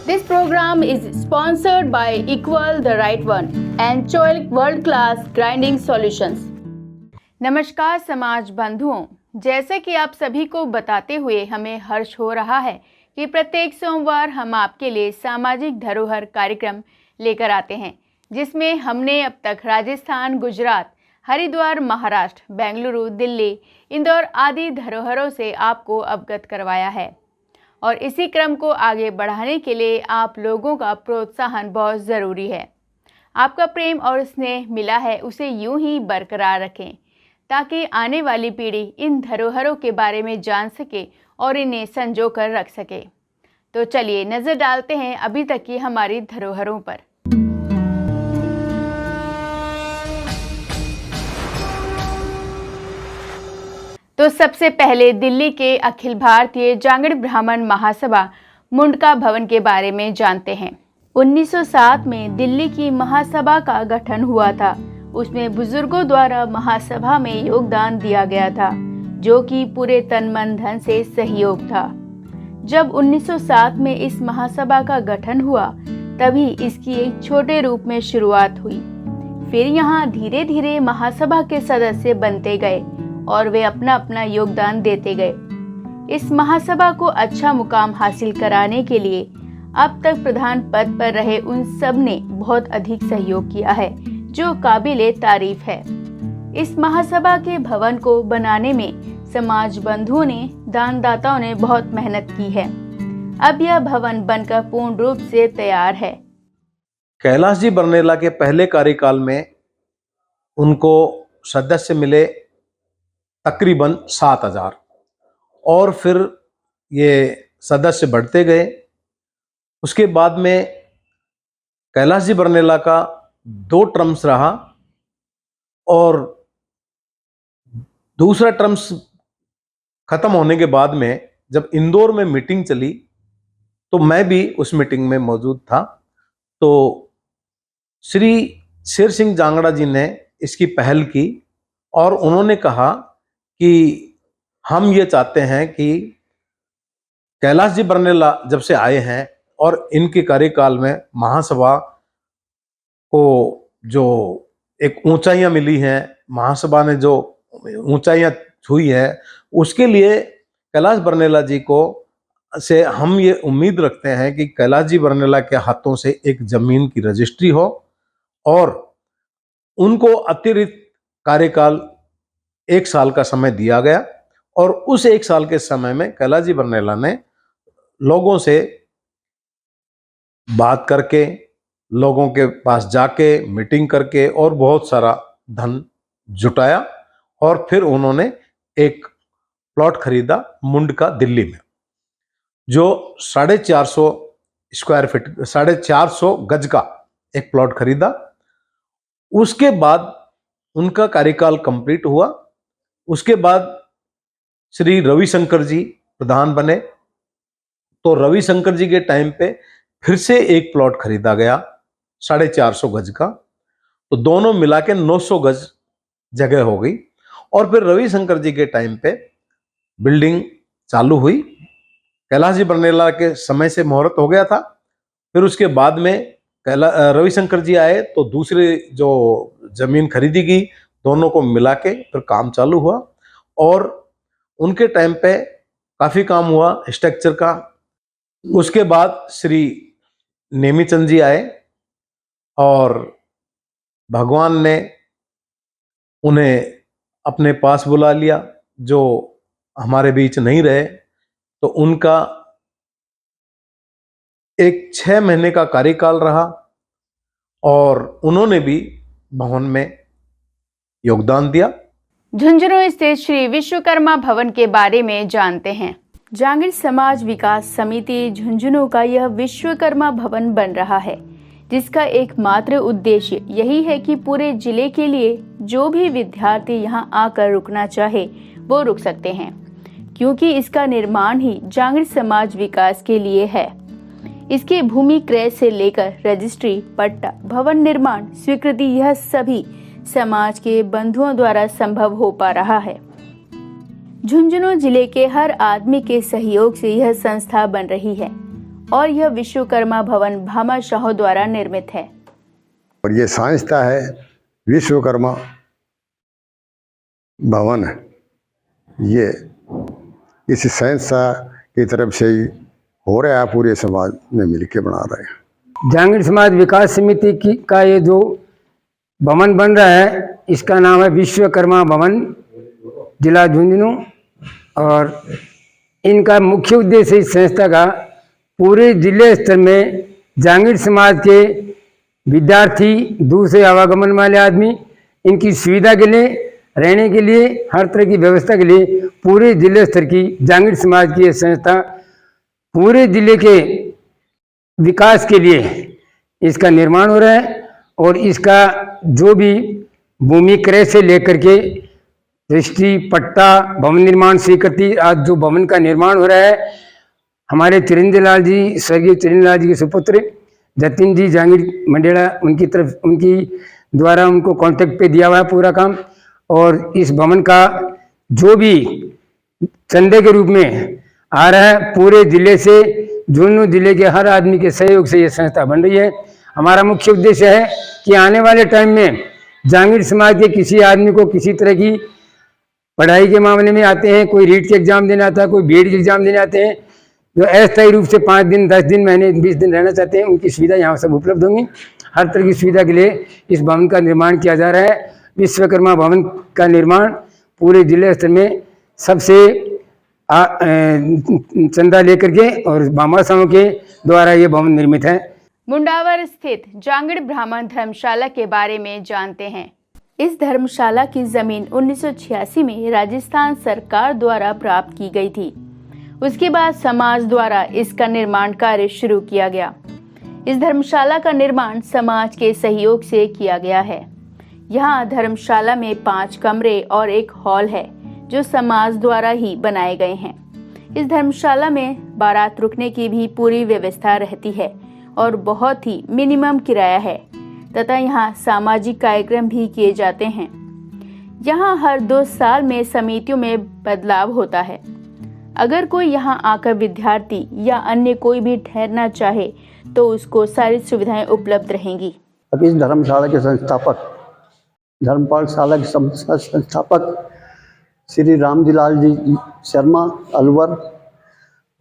This program is sponsored by Equal the Right One and Choice World Class Grinding Solutions. नमस्कार समाज बंधुओं, जैसे कि आप सभी को बताते हुए हमें हर्ष हो रहा है कि प्रत्येक सोमवार हम आपके लिए सामाजिक धरोहर कार्यक्रम लेकर आते हैं, जिसमें हमने अब तक राजस्थान, गुजरात, हरिद्वार, महाराष्ट्र, बेंगलुरु, दिल्ली, इंदौर आदि धरोहरों से आपको अवगत करवाया है। और इसी क्रम को आगे बढ़ाने के लिए आप लोगों का प्रोत्साहन बहुत ज़रूरी है। आपका प्रेम और स्नेह मिला है, उसे यूं ही बरकरार रखें ताकि आने वाली पीढ़ी इन धरोहरों के बारे में जान सके और इन्हें संजो कर रख सके। तो चलिए नज़र डालते हैं अभी तक की हमारी धरोहरों पर। तो सबसे पहले दिल्ली के अखिल भारतीय जांगड़ ब्राह्मण महासभा मुंडका भवन के बारे में जानते हैं। 1907 में दिल्ली की महासभा का गठन हुआ था। उसमें बुजुर्गों द्वारा महासभा में योगदान दिया गया था, जो कि पूरे तन मन धन से सहयोग था। जब 1907 में इस महासभा का गठन हुआ, तभी इसकी एक छोटे रूप में शुरुआत हुई। फिर यहाँ धीरे धीरे महासभा के सदस्य बनते गए और वे अपना अपना योगदान देते गए। इस महासभा को अच्छा मुकाम हासिल कराने के लिए अब तक प्रधान पद पर रहे उन सब ने बहुत अधिक सहयोग किया है, जो काबिले तारीफ है। इस महासभा के भवन को बनाने में समाज बंधुओं ने, दानदाताओं ने बहुत मेहनत की है। अब यह भवन बनकर पूर्ण रूप से तैयार है। कैलाश जी बरनेला के पहले कार्यकाल में उनको सदस्य मिले तकरीबन 7,000 और फिर ये सदस्य बढ़ते गए। उसके बाद में कैलाश जी बरनेला का 2 टर्म्स रहा और दूसरा टर्म्स खत्म होने के बाद में जब इंदौर में मीटिंग चली तो मैं भी उस मीटिंग में मौजूद था। तो श्री शेर सिंह जांगड़ा जी ने इसकी पहल की और उन्होंने कहा कि हम ये चाहते हैं कि कैलाश जी बरनेला जब से आए हैं और इनके कार्यकाल में महासभा को जो एक ऊंचाइयां मिली हैं, महासभा ने जो ऊंचाइयां छुई है, उसके लिए कैलाश बरनेला जी को से हम ये उम्मीद रखते हैं कि कैलाश जी बरनेला के हाथों से एक जमीन की रजिस्ट्री हो और उनको अतिरिक्त कार्यकाल 1 साल का समय दिया गया और उस 1 साल के समय में कैलाश जी बरनेला ने लोगों से बात करके, लोगों के पास जाके मीटिंग करके और बहुत सारा धन जुटाया और फिर उन्होंने एक प्लॉट खरीदा मुंडका दिल्ली में, जो 450 स्क्वायर फीट 450 गज का एक प्लॉट खरीदा। उसके बाद उनका कार्यकाल कंप्लीट हुआ। उसके बाद श्री रविशंकर जी प्रधान बने, तो रविशंकर जी के टाइम पे फिर से एक प्लॉट खरीदा गया 450 गज का, तो दोनों मिला के 900 गज जगह हो गई। और फिर रविशंकर जी के टाइम पे बिल्डिंग चालू हुई। कैलाश जी बरनेला के समय से मुहूर्त हो गया था। फिर उसके बाद में रविशंकर जी आए तो दूसरे जो जमीन खरीदी गई, दोनों को मिला के फिर काम चालू हुआ और उनके टाइम पे काफ़ी काम हुआ स्ट्रक्चर का। उसके बाद श्री नेमीचंद जी आए और भगवान ने उन्हें अपने पास बुला लिया, जो हमारे बीच नहीं रहे। तो उनका एक 6 महीने का कार्यकाल रहा और उन्होंने भी भवन में योगदान दिया। झुंझुनू स्थित श्री विश्वकर्मा भवन के बारे में जानते हैं। जांगड़ समाज विकास समिति झुंझुनू का यह विश्वकर्मा भवन बन रहा है, जिसका एकमात्र उद्देश्य यही है कि पूरे जिले के लिए जो भी विद्यार्थी यहां आकर रुकना चाहे वो रुक सकते हैं, क्योंकि इसका निर्माण ही जांगड़ समाज विकास के लिए है। इसकी भूमि क्रय से लेकर रजिस्ट्री, पट्टा, भवन निर्माण, स्वीकृति, यह सभी समाज के बंधुओं द्वारा संभव हो पा रहा है। झुंझुनू जिले के हर आदमी के सहयोग से यह संस्था बन रही है और यह विश्वकर्मा भवन भामाशाहों द्वारा निर्मित है। और ये संस्था है विश्वकर्मा भवन है, ये इस संस्था की तरफ से ही हो रहा है, पूरे समाज में मिलके बना रहे हैं। जांगीड़ समाज विकास समिति का ये जो भवन बन रहा है, इसका नाम है विश्वकर्मा भवन जिला झुंझुनू। और इनका मुख्य उद्देश्य इस संस्था का पूरे जिले स्तर में जांगीड़ समाज के विद्यार्थी, दूसरे आवागमन वाले आदमी, इनकी सुविधा के लिए, रहने के लिए, हर तरह की व्यवस्था के लिए पूरे जिले स्तर की जांगीड़ समाज की ये संस्था पूरे जिले के विकास के लिए इसका निर्माण हो रहा है। और इसका जो भी भूमि क्रय से लेकर के रजिस्ट्री, पट्टा, भवन निर्माण स्वीकृति, आज जो भवन का निर्माण हो रहा है, हमारे चिरंजीव लाल जी, स्वर्गीय चिरंजीव लाल जी के सुपुत्र जतिन जी जांगीड़ मंडेला, उनकी तरफ, उनकी द्वारा उनको कॉन्ट्रैक्ट पे दिया हुआ है पूरा काम। और इस भवन का जो भी चंदे के रूप में आ रहा है, पूरे जिले से, झुंझुनू जिले के हर आदमी के सहयोग से ये संस्था बन रही है। हमारा मुख्य उद्देश्य है कि आने वाले टाइम में जांगीड़ समाज के किसी आदमी को किसी तरह की पढ़ाई के मामले में आते हैं, कोई रीट के एग्जाम देने आता है, कोई बीएड के एग्जाम देने आते हैं, जो अस्थायी रूप से 5 दिन, 10 दिन, महीने, 20 दिन रहना चाहते हैं, उनकी सुविधा यहाँ सब उपलब्ध होंगी। हर तरह की सुविधा के लिए इस भवन का निर्माण किया जा रहा है। विश्वकर्मा भवन का निर्माण पूरे जिले स्तर में सबसे चंदा लेकर के और भामाशाहों के द्वारा ये भवन निर्मित है। मुंडावर स्थित जांगीड़ ब्राह्मण धर्मशाला के बारे में जानते हैं। इस धर्मशाला की जमीन 1986 में राजस्थान सरकार द्वारा प्राप्त की गई थी। उसके बाद समाज द्वारा इसका निर्माण कार्य शुरू किया गया। इस धर्मशाला का निर्माण समाज के सहयोग से किया गया है। यहाँ धर्मशाला में 5 कमरे और एक हॉल है जो समाज द्वारा ही बनाए गए हैं। इस धर्मशाला में बारात रुकने की भी पूरी व्यवस्था रहती है और बहुत ही मिनिमम किराया है तथा यहाँ सामाजिक कार्यक्रम भी किए जाते हैं। यहाँ हर 2 साल में समितियों में बदलाव होता है। अगर कोई यहाँ आकर विद्यार्थी या अन्य कोई भी ठहरना चाहे तो उसको सारी सुविधाएं उपलब्ध रहेंगी। अब इस धर्मशाला के संस्थापक, धर्मपालशाला के संस्थापक श्री रामजीलाल जी शर्मा अलवर,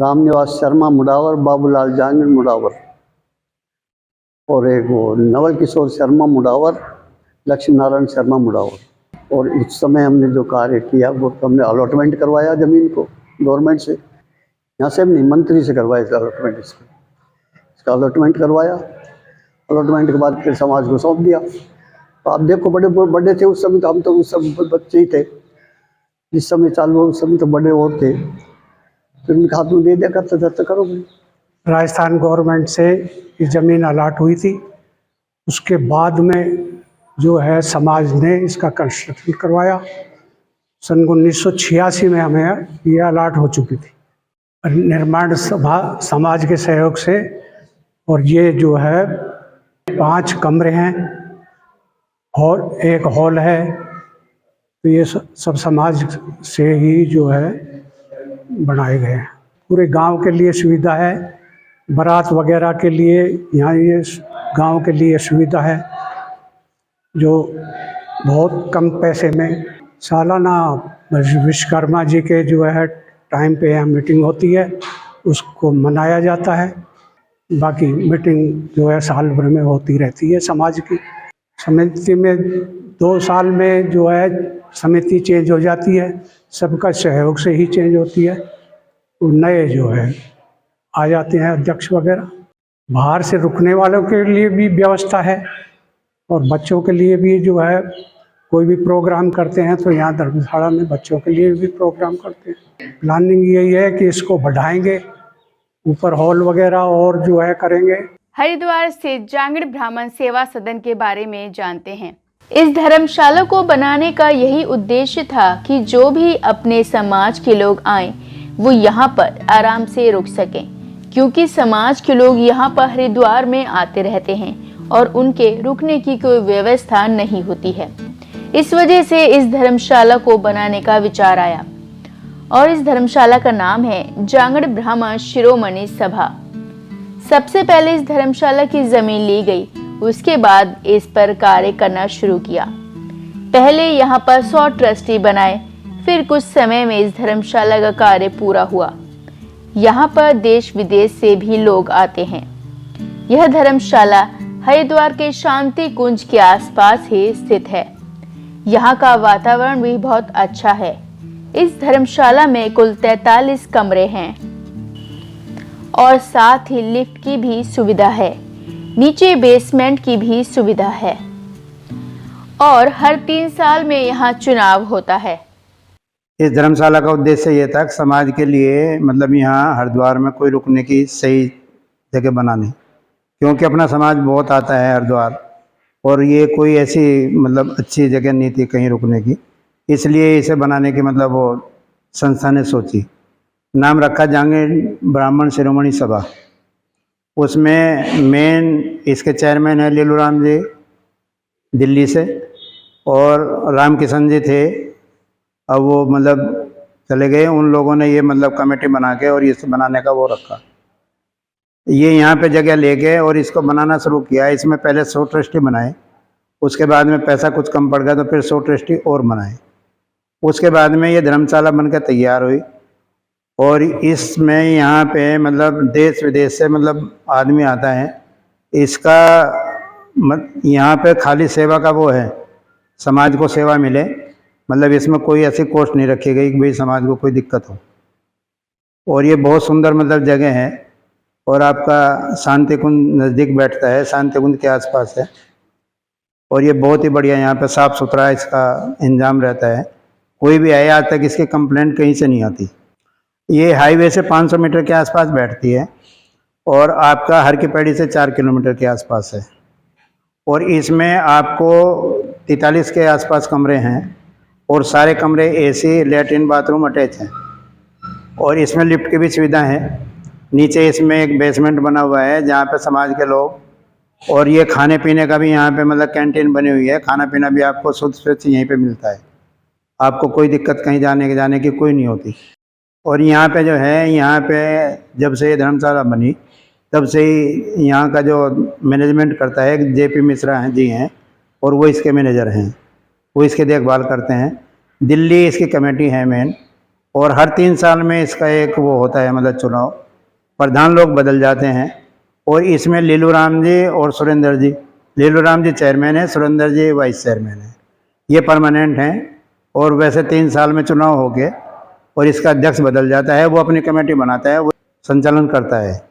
रामनिवास शर्मा मुडावर, बाबूलाल जांगीड़ मुडावर, और एक वो नवल किशोर शर्मा मुडावर, लक्ष्मी नारायण शर्मा मुडावर। और इस समय हमने जो कार्य किया वो हमने अलॉटमेंट करवाया ज़मीन को गवर्नमेंट से, यहाँ से नहीं, मंत्री से करवाया अलॉटमेंट। इसका अलॉटमेंट करवाया, अलॉटमेंट के बाद फिर समाज को सौंप दिया। तो आप देखो बड़े थे उस समय, तो हम तो उस समय बच्चे ही थे जिस समय चालू, उस समय तो बड़े और थे। फिर उनके हाथ में दे दिया, करते करो। राजस्थान गवर्नमेंट से ये ज़मीन अलाट हुई थी। उसके बाद में जो है समाज ने इसका कंस्ट्रक्शन करवाया। सन 1986 में हमें ये अलाट हो चुकी थी। निर्माण सभा समाज के सहयोग से, और ये जो है 5 कमरे हैं और एक हॉल है। तो ये सब समाज से ही जो है बनाए गए हैं। पूरे गांव के लिए सुविधा है, बारात वगैरह के लिए यहाँ ये गांव के लिए सुविधा है, जो बहुत कम पैसे में सालाना विश्वकर्मा जी के जो है टाइम पे यहाँ मीटिंग होती है, उसको मनाया जाता है। बाकी मीटिंग जो है साल भर में होती रहती है। समाज की समिति में 2 साल में जो है समिति चेंज हो जाती है, सबका सहयोग से ही चेंज होती है। तो नए जो है आ जाते हैं अध्यक्ष वगैरह। बाहर से रुकने वालों के लिए भी व्यवस्था है और बच्चों के लिए भी जो है कोई भी प्रोग्राम करते हैं तो यहाँ धर्मशाला में बच्चों के लिए भी प्रोग्राम करते हैं। प्लानिंग यही है कि इसको बढ़ाएंगे, ऊपर हॉल वगैरह और जो है करेंगे। हरिद्वार स्थित जांगीड़ ब्राह्मण सेवा सदन के बारे में जानते हैं। इस धर्मशाला को बनाने का यही उद्देश्य था कि जो भी अपने समाज के लोग आए वो यहाँ पर आराम से रुक सकें, क्योंकि समाज के लोग यहाँ पर हरिद्वार में आते रहते हैं और उनके रुकने की कोई व्यवस्था नहीं होती है। इस वजह से इस धर्मशाला को बनाने का विचार आया और इस धर्मशाला का नाम है जांगीड़ ब्राह्मण शिरोमणि सभा। सबसे पहले इस धर्मशाला की जमीन ली गई, उसके बाद इस पर कार्य करना शुरू किया। पहले यहाँ पर 100 ट्रस्टी बनाए, फिर कुछ समय में इस धर्मशाला का कार्य पूरा हुआ। यहाँ पर देश विदेश से भी लोग आते हैं। यह धर्मशाला हरिद्वार के शांति कुंज के आसपास ही स्थित है। यहाँ का वातावरण भी बहुत अच्छा है। इस धर्मशाला में कुल 43 कमरे हैं और साथ ही लिफ्ट की भी सुविधा है। नीचे बेसमेंट की भी सुविधा है और हर 3 साल में यहाँ चुनाव होता है। इस धर्मशाला का उद्देश्य ये था कि समाज के लिए मतलब यहाँ हरिद्वार में कोई रुकने की सही जगह बनानी, क्योंकि अपना समाज बहुत आता है हरिद्वार और ये कोई ऐसी मतलब अच्छी जगह नहीं थी कहीं रुकने की, इसलिए इसे बनाने की मतलब वो संस्था ने सोची। नाम रखा जांगीड़ ब्राह्मण शिरोमणि सभा। उसमें मेन इसके चेयरमैन है लीलूराम जी दिल्ली से, और राम किशन जी थे। अब वो मतलब चले गए, उन लोगों ने ये मतलब कमेटी बना के और इसे बनाने का वो रखा। ये यहाँ पे जगह लेके और इसको बनाना शुरू किया। इसमें पहले 100 ट्रस्टी बनाए, उसके बाद में पैसा कुछ कम पड़ गया तो फिर 100 ट्रस्टी और बनाए। उसके बाद में ये धर्मशाला बनकर तैयार हुई और इसमें यहाँ पे मतलब देश विदेश से मतलब आदमी आता है। इसका यहाँ पे खाली सेवा का वो है, समाज को सेवा मिले, मतलब इसमें कोई ऐसी कोस्ट नहीं रखी गई कि भाई समाज को कोई दिक्कत हो। और ये बहुत सुंदर मतलब जगह है और आपका शांति कुंज नज़दीक बैठता है, शांति कुंज के आसपास है और ये बहुत ही बढ़िया यहाँ पे साफ़ सुथरा इसका इंतजाम रहता है। कोई भी आए आज तक इसकी कंप्लेंट कहीं से नहीं आती। ये हाईवे से 500 मीटर के आसपास बैठती है और आपका हर की पैड़ी से 4 किलोमीटर के आसपास है। और इसमें आपको 43 के आसपास कमरे हैं और सारे कमरे एसी, लैट्रिन, बाथरूम अटैच हैं और इसमें लिफ्ट की भी सुविधा है। नीचे इसमें एक बेसमेंट बना हुआ है जहाँ पे समाज के लोग, और ये खाने पीने का भी यहाँ पे मतलब कैंटीन बनी हुई है। खाना पीना भी आपको शुद्ध स्वच्छ यहीं पे मिलता है, आपको कोई दिक्कत कहीं जाने की कोई नहीं होती। और यहाँ पे जो है, यहाँ पे जब से ये धर्मशाला बनी तब से ही यहाँ का जो मैनेजमेंट करता है जेपी मिश्रा हैं जी हैं, और वो इसके मैनेजर हैं, वो इसकी देखभाल करते हैं। दिल्ली इसकी कमेटी है मेन, और हर 3 साल में इसका एक वो होता है मतलब चुनाव, प्रधान लोग बदल जाते हैं। और इसमें लीलूराम जी और सुरेंद्र जी, लीलूराम जी चेयरमैन है, सुरेंद्र जी वाइस चेयरमैन है, ये परमानेंट हैं। और वैसे 3 साल में चुनाव हो गए और इसका अध्यक्ष बदल जाता है, वो अपनी कमेटी बनाता है, वो संचालन करता है।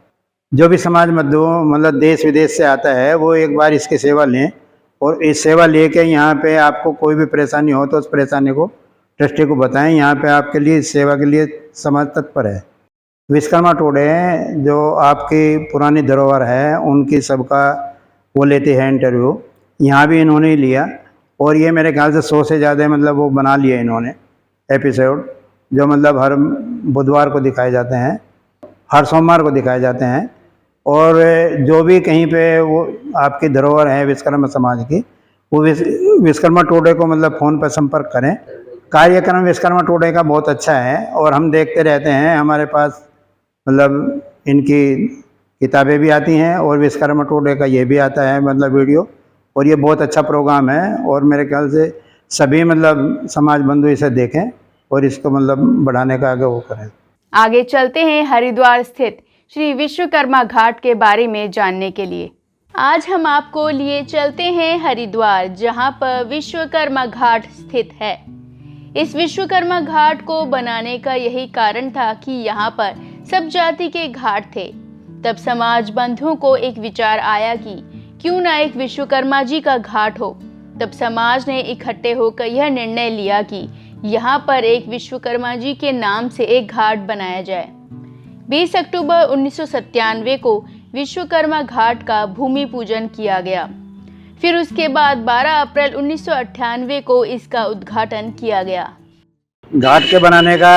जो भी समाज मतलब देश विदेश से आता है वो एक बार इसकी सेवा लें, और इस सेवा लेके यहाँ पे आपको कोई भी परेशानी हो तो उस परेशानी को ट्रस्टी को बताएं। यहाँ पे आपके लिए सेवा के लिए समाज तत्पर है। विश्वकर्मा टोडे जो आपकी पुरानी धरोहर है उनकी सबका वो लेते हैं इंटरव्यू, यहाँ भी इन्होंने ही लिया। और ये मेरे ख्याल से 100 से ज़्यादा मतलब वो बना लिए इन्होंने एपिसोड, जो मतलब हर बुधवार को दिखाए जाते हैं, हर सोमवार को दिखाए जाते हैं। और जो भी कहीं पे वो आपकी धरोहर है विश्वकर्मा समाज की, वो विश्वकर्मा टोडे को मतलब फ़ोन पर संपर्क करें। कार्यक्रम विश्वकर्मा टोडे का बहुत अच्छा है और हम देखते रहते हैं। हमारे पास मतलब इनकी किताबें भी आती हैं और विश्वकर्मा टोडे का ये भी आता है मतलब वीडियो, और ये बहुत अच्छा प्रोग्राम है। और मेरे ख्याल से सभी मतलब समाज बंधु इसे देखें और इसको मतलब बढ़ाने का आगे वो करें। आगे चलते हैं हरिद्वार स्थित श्री विश्वकर्मा घाट के बारे में जानने के लिए। आज हम आपको लिए चलते हैं हरिद्वार, जहां पर विश्वकर्मा घाट स्थित है। इस विश्वकर्मा घाट को बनाने का यही कारण था कि यहाँ पर सब जाति के घाट थे। तब समाज बंधुओं को एक विचार आया कि क्यों ना एक विश्वकर्मा जी का घाट हो। तब समाज ने इकट्ठे होकर यह निर्णय लिया कि यहाँ पर एक विश्वकर्मा जी के नाम से एक घाट बनाया जाए। 20 अक्टूबर 1997 को विश्वकर्मा घाट का भूमि पूजन किया गया। फिर उसके बाद 12 अप्रैल 1998 को इसका उद्घाटन किया गया। घाट के बनाने का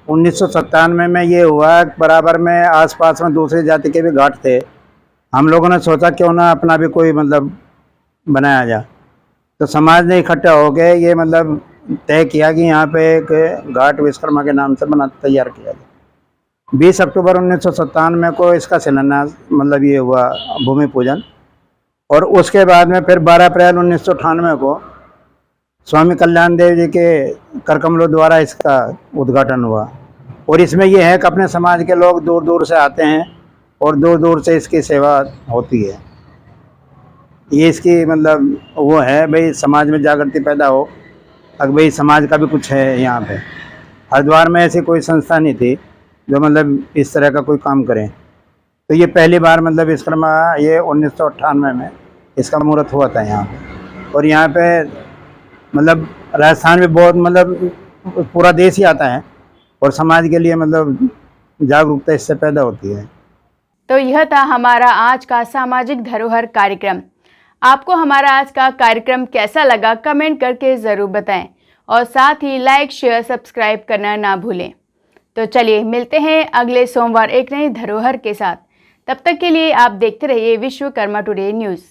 1997 में ये हुआ, बराबर में आसपास में दूसरी जाति के भी घाट थे। हम लोगों ने सोचा क्यों ना अपना भी कोई मतलब बनाया जाए, तो समाज ने इकट्ठा होकर ये मतलब तय किया कि यहाँ पे एक घाट विश्वकर्मा के नाम से बना तैयार किया जाए। 20 अक्टूबर 1997 को इसका शिलान्यास मतलब ये हुआ भूमि पूजन, और उसके बाद में फिर 12 अप्रैल 1998 को स्वामी कल्याण देव जी के करकमलों द्वारा इसका उद्घाटन हुआ। और इसमें यह है कि अपने समाज के लोग दूर दूर से आते हैं और दूर दूर से इसकी सेवा होती है। ये इसकी मतलब वो है भाई समाज में जागृति पैदा हो, अगर भाई समाज का भी कुछ है। यहाँ पे हरिद्वार में ऐसी कोई संस्था नहीं थी जो मतलब इस तरह का कोई काम करें, तो ये पहली बार मतलब विश्वकर्मा ये 1998 में इसका मुहूर्त हुआ था यहाँ पे। और यहाँ पे मतलब राजस्थान में बहुत मतलब पूरा देश ही आता है और समाज के लिए मतलब जागरूकता इससे पैदा होती है। तो यह था हमारा आज का सामाजिक धरोहर कार्यक्रम। आपको हमारा आज का कार्यक्रम कैसा लगा कमेंट करके ज़रूर बताएं और साथ ही लाइक शेयर सब्सक्राइब करना ना भूलें। तो चलिए मिलते हैं अगले सोमवार एक नई धरोहर के साथ। तब तक के लिए आप देखते रहिए Vishwakarma today news.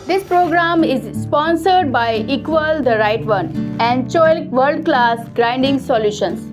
This program is sponsored by Equal the Right One and Choic World Class Grinding Solutions.